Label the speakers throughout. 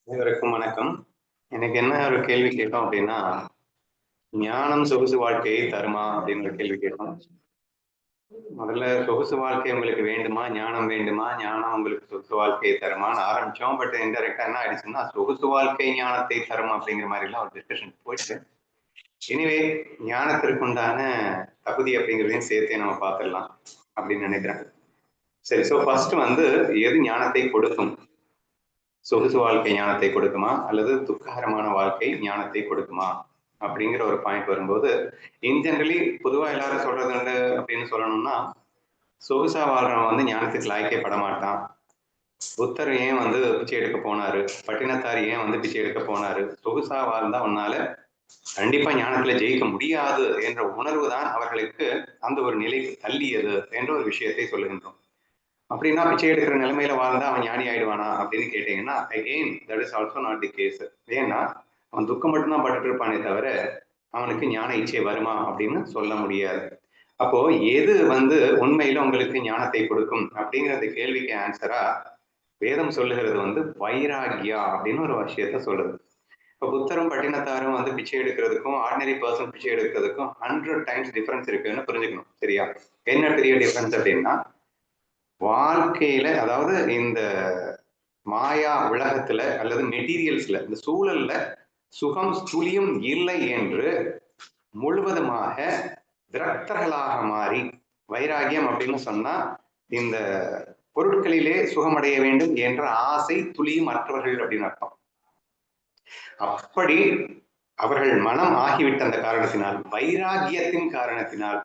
Speaker 1: அனைவருக்கும் வணக்கம். எனக்கு என்ன ஒரு கேள்வி கேட்டோம் அப்படின்னா, ஞானம் சொகுசு வாழ்க்கையை தருமா? அப்படின்னு ஒரு கேள்வி கேட்டோம். முதல்ல சொகுசு வாழ்க்கை உங்களுக்கு வேண்டுமா? ஞானம் வேண்டுமா? ஞானம் உங்களுக்கு சொகுசு வாழ்க்கையை தருமான்னு ஆரம்பிச்சோம். பட் இன்டைரக்ட்டா என்ன ஆயிடுச்சுன்னா, சொகுசு வாழ்க்கை ஞானத்தை தரும் அப்படிங்கிற மாரிலாம் ஒரு டிஸ்கஷன் போயிடுச்சு. எனிவே ஞானத்திற்குண்டான தகுதி அப்படிங்கிறதையும் சேர்த்தே நம்ம பார்த்துடலாம் அப்படின்னு நினைக்கிறேன். சரி, ஃபர்ஸ்ட் வந்து எது ஞானத்தை கொடுக்கும்? சொகுசு வாழ்க்கை ஞானத்தை கொடுக்குமா அல்லது துக்ககரமான வாழ்க்கை ஞானத்தை கொடுக்குமா அப்படிங்கிற ஒரு பாயிண்ட் வரும்போது இன் ஜெனரலி பொதுவா எல்லாரும் சொல்றது உண்டு அப்படின்னு சொல்லணும்னா சொகுசா வாழ்றவன் வந்து ஞானத்துக்கு லாய்க்கே பட மாட்டான். புத்தர் ஏன் வந்து பிச்சை எடுக்க போனாரு, பட்டினத்தார் ஏன் வந்து பிச்சை எடுக்க போனாரு, சொகுசா வாழ்ந்தா உன்னால கண்டிப்பா ஞானத்துல ஜெயிக்க முடியாது என்ற உணர்வு தான் அவர்களுக்கு அந்த ஒரு நிலைக்கு தள்ளியது என்ற ஒரு விஷயத்தை சொல்லுகின்றோம். அப்படின்னா பிச்சை எடுக்கிற நிலைமையில வாழ்ந்தா அவன் ஞானி ஆயிடுவானா அப்படின்னு கேட்டீங்கன்னா again that is also not the case. ஏன்னா அவன் துக்கம் மட்டும்தான் பட்டுட்டு இருப்பானே தவிர அவனுக்கு ஞான இச்சை வருமா அப்படின்னு சொல்ல முடியாது. அப்போ எது வந்து உண்மையில உங்களுக்கு ஞானத்தை கொடுக்கும் அப்படிங்கிற அந்த கேள்விக்கு ஆன்சரா வேதம் சொல்லுகிறது வந்து வைராகியா அப்படின்னு ஒரு விஷயத்த சொல்லுது. இப்போ புத்தரும் பட்டினத்தாரும் வந்து பிச்சை எடுக்கிறதுக்கும் ஆர்டினரி பர்சன் பிச்சை எடுக்கிறதுக்கும் 100 டைம்ஸ் டிஃபரன்ஸ் இருக்குன்னு புரிஞ்சுக்கணும். சரியா? என்ன பெரிய டிஃபரன்ஸ் அப்படின்னா வாழ்க்கையில அதாவது இந்த மாயா உலகத்துல அல்லது மெட்டீரியல்ஸ்ல இந்த சூழல்ல சுகம் துளியும் இல்லை என்று முழுவதுமாக விரக்தர்களாக மாறி வைராகியம் அப்படின்னு சொன்னா இந்த பொருட்களிலே சுகமடைய வேண்டும் என்ற ஆசை துளியும் மற்றவர்கள் அப்படின்னு அர்த்தம். அப்படி அவர்கள் மனம் ஆகிவிட்ட அந்த காரணத்தினால் வைராகியத்தின் காரணத்தினால்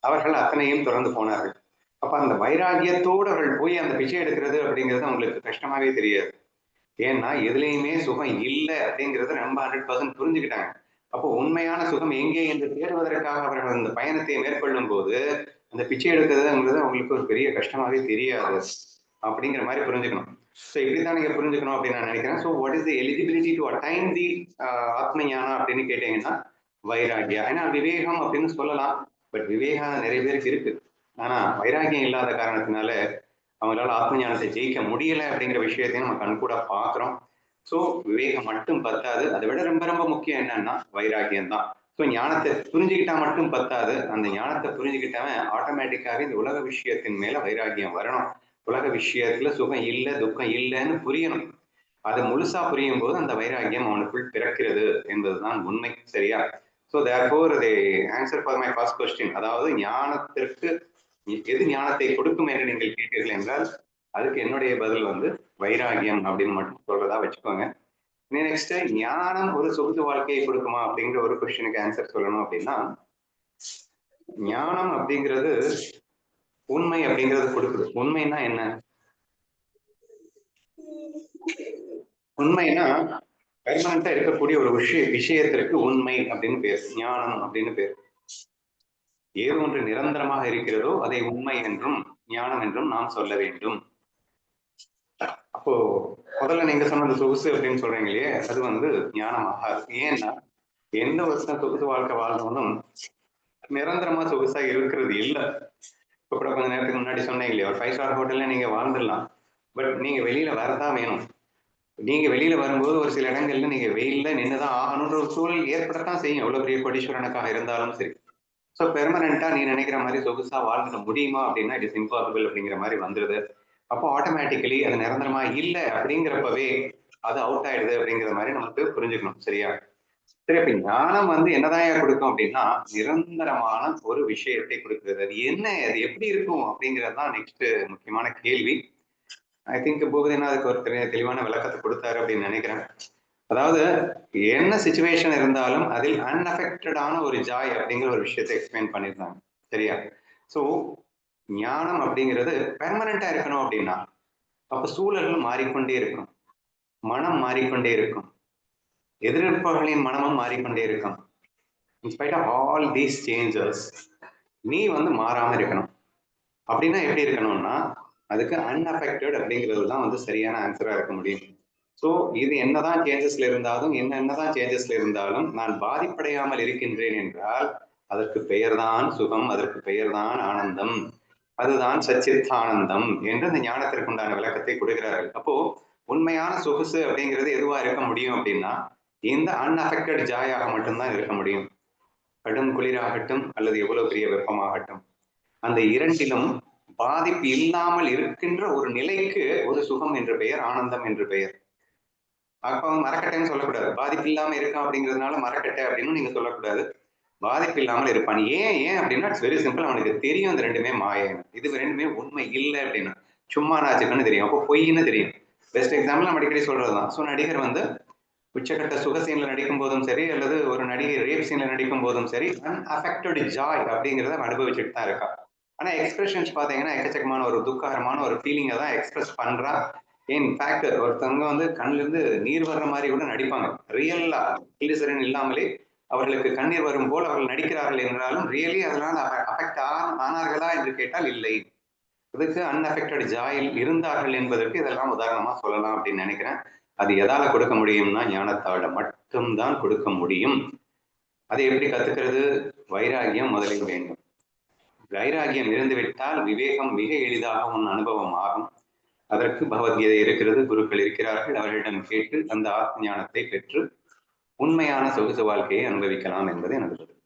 Speaker 1: அவர்கள் அத்தனையும் தொடர்ந்து போனார்கள். அப்ப அந்த வைராகியத்தோடு அவர்கள் போய் அந்த பிச்சை எடுக்கிறது அப்படிங்கிறது அவங்களுக்கு கஷ்டமாவே தெரியாது. ஏன்னா எதுலையுமே சுகம் இல்லை அப்படிங்கிறத ரொம்ப 100% புரிஞ்சுக்கிட்டாங்க. அப்போ உண்மையான சுகம் எங்கே என்று தேடுவதற்காக அவர்கள் அந்த பயணத்தை மேற்கொள்ளும் போது அந்த பிச்சை எடுக்கிறதுங்கிறது அவங்களுக்கு ஒரு பெரிய கஷ்டமாவே தெரியாது அப்படிங்கிற மாதிரி புரிஞ்சுக்கணும். ஸோ இப்படிதான் நீங்க புரிஞ்சுக்கணும் அப்படின்னு நான் நினைக்கிறேன். So what is the eligibility to attain தி ஆத்ம ஞானம் அப்படின்னு கேட்டீங்கன்னா வைராகியா. ஏன்னா விவேகம் அப்படின்னு சொல்லலாம். பட் விவேகம் நிறைய பேருக்கு இருக்கு. ஆனா வைராகியம் இல்லாத காரணத்தினால அவங்களால ஆத்ம ஞானத்தை ஜெயிக்க முடியல அப்படிங்கிற விஷயத்தையும் நம்ம கண்கூட பாக்குறோம். ஸோ விவேகம் மட்டும் பத்தாது. அதை விட ரொம்ப ரொம்ப முக்கியம் என்னன்னா வைராகியம் தான். ஸோ ஞானத்தை புரிஞ்சுக்கிட்டா மட்டும் பத்தாது. அந்த ஞானத்தை புரிஞ்சுக்கிட்டவன் ஆட்டோமேட்டிக்காவே இந்த உலக விஷயத்தின் மேல வைராகியம் வரணும். உலக விஷயத்துல சுகம் இல்லை துக்கம் இல்லைன்னு புரியணும். அது முழுசா புரியும் போது அந்த வைராகியம் அவனுக்குள் பிறக்கிறது என்பதுதான் உண்மை. சரியா? So therefore the answer for my first question, அதாவது ஞானத்திற்கு எது ஞானத்தை கொடுக்கும் என்று நீங்கள் கேட்டீர்கள் என்றால் அதுக்கு என்னுடைய பதில் வந்து வைராகியம் அப்படின்னு மட்டும் சொல்றதா வச்சுக்கோங்க. நெக்ஸ்ட் ஞானம் ஒரு சொகுசு வாழ்க்கையை கொடுக்குமா அப்படிங்கிற ஒரு கொஸ்டினுக்கு ஆன்சர் சொல்லணும் அப்படின்னா ஞானம் அப்படிங்கிறது உண்மை அப்படிங்கிறது கொடுக்குது. உண்மைன்னா என்ன? உண்மைன்னா பெர்மனண்டா இருக்கக்கூடிய ஒரு விஷயத்திற்கு உண்மை அப்படின்னு பேர், ஞானம் அப்படின்னு பேர். ஏது ஒன்று நிரந்தரமாக இருக்கிறதோ அதை உண்மை என்றும் ஞானம் என்றும் நாம் சொல்ல வேண்டும். அப்போ முதல்ல நீங்க சொன்னது சொகுசு அப்படின்னு சொல்றீங்க இல்லையே, அது வந்து ஞானம் ஆகாது. ஏன்னா எந்த வருஷம் சொகுசு வாழ்க்கை வாழ்ந்தவனும் நிரந்தரமா சொகுசா இருக்கிறது இல்லை. இப்ப கூட கொஞ்ச நேரத்துக்கு முன்னாடி சொன்னீங்க இல்லையா, ஒரு 5 ஸ்டார் ஹோட்டல்ல நீங்க வாழ்ந்துடலாம். பட் நீங்க வெளியில வரதான் வேணும். நீங்க வெளியில வரும்போது ஒரு சில இடங்கள்ல நீங்க வெயில்ல நின்றுதான் ஆகணும்ன்ற ஒரு சூழல் ஏற்படத்தான் செய்யும், எவ்வளவு பெரிய கோடீஸ்வரனுக்காக இருந்தாலும் சரி. ஸோ பெர்மனண்டா நீ நினைக்கிற மாதிரி சொகுசா வாழ்ந்துட முடியுமா அப்படின்னா இட் இஸ் இம்பாசிபிள் அப்படிங்கிற மாதிரி வந்துருது. அப்போ ஆட்டோமேட்டிக்கலி அது நிரந்தரமா இல்லை அப்படிங்கிறப்பவே அது அவுட் ஆயிடுது அப்படிங்கிற மாதிரி நமக்கு புரிஞ்சுக்கணும். சரியா? சரி, அப்ப ஞானம் வந்து என்னதான் கொடுக்கும் அப்படின்னா நிரந்தரமான ஒரு விஷயத்தை கொடுக்கிறது. அது என்ன, அது எப்படி இருக்கும் அப்படிங்கிறது தான் நெக்ஸ்ட் முக்கியமான கேள்வி. ஐ திங்க் பூபதினா அதுக்கு ஒரு தெளிவான விளக்கத்தை கொடுத்தாரு அப்படின்னு நினைக்கிறேன். அதாவது என்ன சுச்சுவேஷன் இருந்தாலும் அதில் அன்அஃபெக்டடான ஒரு ஜாய் அப்படிங்கிற ஒரு விஷயத்தை எக்ஸ்பிளைன் பண்ணியிருந்தாங்க. சரியா? ஸோ ஞானம் அப்படிங்கிறது பெர்மனண்டா இருக்கணும் அப்படின்னா அப்ப சூழல்கள் மாறிக்கொண்டே இருக்கணும், மனம் மாறிக்கொண்டே இருக்கும், எதிர்ப்பாளர்களின் மனமும் மாறிக்கொண்டே இருக்கும். In spite of all these changes நீ வந்து மாறாம இருக்கணும். அப்படின்னா எப்படி இருக்கணும்னா அதுக்கு அன்அஃபெக்டட் அப்படிங்கிறது தான் வந்து சரியான ஆன்சரா இருக்க முடியும். ஸோ இது என்னதான் சேஞ்சஸ்ல இருந்தாலும் என்னதான் சேஞ்சஸ்ல இருந்தாலும் நான் பாதிப்படையாமல் இருக்கின்றேன் என்றால் அதற்கு பெயர்தான் சுகம், அதற்கு பெயர்தான் ஆனந்தம், அதுதான் சச்சித் ஆனந்தம் என்று இந்த ஞானத்திற்குண்டான விளக்கத்தை கொடுக்கிறார்கள். அப்போ உண்மையான சொகுசு அப்படிங்கிறது எதுவா இருக்க முடியும் அப்படின்னா இந்த அன்அஃபெக்டட் ஜாயாக மட்டும்தான் இருக்க முடியும். கடும் குளிராகட்டும் அல்லது எவ்வளவு பெரிய வெப்பமாகட்டும், அந்த இரண்டிலும் பாதிப்பு இல்லாமல் இருக்கின்ற ஒரு நிலைக்கு ஒரு சுகம் என்று பெயர், ஆனந்தம் என்று பெயர். அப்ப மரக்கட்டைன்னு சொல்லக்கூடாது. பாதிப்பு இல்லாம இருக்கான் அப்படிங்கிறதுனால மரக்கட்டை அப்படின்னு நீங்க சொல்லக்கூடாது. பாதிப்பு இல்லாமல் இருப்பான். ஏன் ஏன் அப்படின்னா இட்ஸ் வெரி சிம்பிள். அவனுக்கு தெரியும் இந்த ரெண்டுமே மாயன்னு. இது ரெண்டுமே உண்மை இல்லை அப்படின்னா சும்மா நாச்சுக்குன்னு தெரியும். அப்போ பொய்ன்னு தெரியும். பெஸ்ட் எக்ஸாம்பிள் நம்ம அடிக்கடி சொல்றதுதான். ஸோ நடிகர் வந்து உச்சக்கட்ட சுக சீன்ல நடிக்கும் போதும் சரி, அல்லது ஒரு நடிகை ரேப் சீன்ல நடிக்கும் போதும் சரி, அன்அஃபெக்டட் ஜாய் அப்படிங்கிறத அனுபவிச்சுட்டு தான் இருக்கா. ஆனா எக்ஸ்பிரஷன்ஸ் பாத்தீங்கன்னா எக்கச்சக்கமான ஒரு துக்ககரமான ஒரு ஃபீலிங்கை தான் எக்ஸ்பிரஸ் பண்றா. இன்ஃபேக்ட் ஒருத்தவங்க வந்து கண்ணுல இருந்து நீர் வர்ற மாதிரி கூட நடிப்பாங்க. ரியல்லா கிளிசரின் இல்லாமலே அவர்களுக்கு கண்ணீர் வரும் போல் அவர்கள் நடிக்கிறார்கள் என்றாலும் ரியலி அதனால் அஃபெக்ட் ஆனார்களா என்று கேட்டால் இல்லை. இதுக்கு அன்அஃபெக்டட் ஜாயில் இருந்தார்கள் என்பதற்கு இதெல்லாம் உதாரணமா சொல்லலாம் அப்படின்னு நினைக்கிறேன். அது எதால கொடுக்க முடியும்னா ஞானத்தால மட்டும்தான் கொடுக்க முடியும். அதை எப்படி கத்துக்கிறது? வைராகியம் முதலில் வேண்டும். வைராகியம் இருந்துவிட்டால் விவேகம் மிக எளிதாக உன் அனுபவம் ஆகும். அதற்கு பகவத்கீதை இருக்கிறது, குருக்கள் இருக்கிறார்கள். அவர்களிடம் கேட்டு அந்த ஆத்ம ஞானத்தை பெற்று உண்மையான சொகுசு வாழ்க்கையை அனுபவிக்கலாம் என்பது எனது கருத்து.